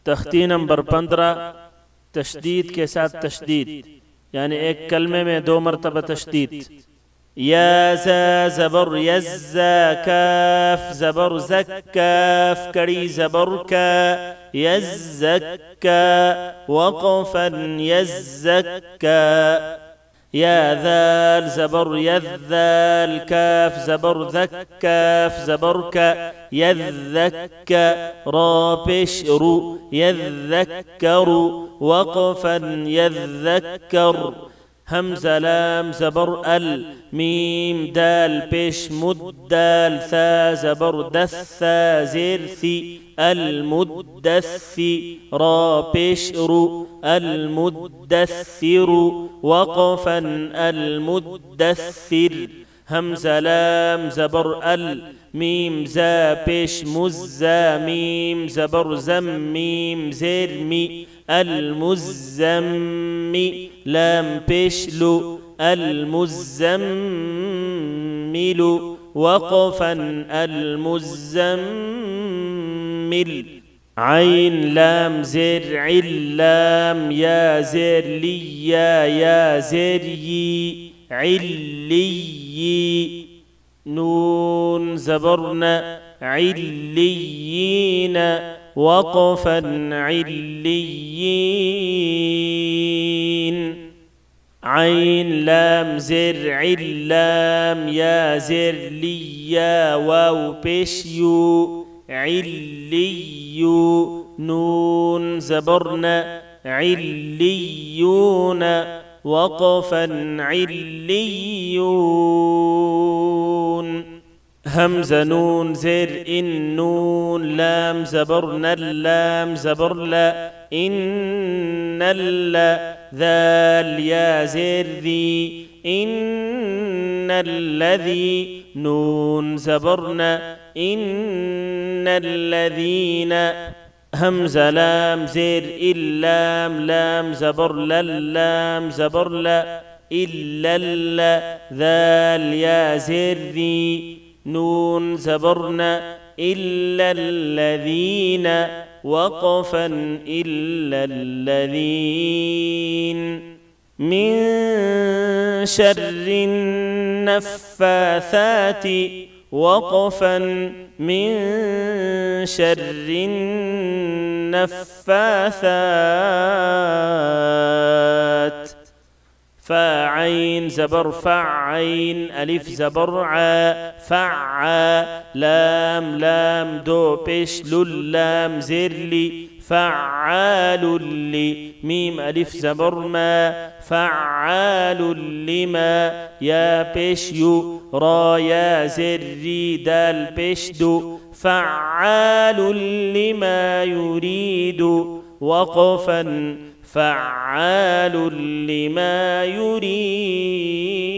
तख्ती नंबर 15 तशदीद के साथ तशदीद, यानी एक कलमे में 2 मरतबा तशदीद। या ज़बर यज़्ज़ा, काफ ज़बर ज़क, काफ कड़ी ज़बर का, यज़्ज़क्का, वक़फ़न यज़्ज़क्का। या ذال زبر يذال، كاف زبر ذك، كاف زبر का، يذك، را पेश रू، يذكر، وقفا يذكر। همزة لام زبر ال، ميم دال पेश مد دال، ثا زبر دث، ثا زير ثي، المدثي، را पेश رو، المدثر، وقفا المدثر। همزة لام زبر ال، ميم زا पेश مزا، ميم زبر زم، ميم زير مي، المزمي، لام पेश لو، المزمل، وقفا المزمل। عين لام زر علام، يا زر لي، يا زر يي، علي، نون زبرنا، عليين، وقفا عليين. عين لام زر علام، يا زر لي، يا واو पेश यू، عليو، نون زبرنا، عليون، وقفا عليون. همزة نون زر النون، لام زبرنا، اللام زبر لا، إن اللا، ذال يا زر ذي، إن الذي، نون زبرنا، إن الذين. همزة لام زر اللام، لام زبر لا، اللام زبر لا، إلا اللا، ذال يا زر ذي، نون زبرنا، إلا الذين، وقفا إلا الذين. من شر النفاثات، وقفا من شر النفاثات. فاعين زبر فعين، ألف زبر عا، فعا، لام لام دو पेश लुल، لام زر لي، فعال لي، ميم ألف زبر ما، فعال لما، يا पेश يو، را يا زري، دال पेश دو، فعال لما يريد، وقفا فعال لما يريد.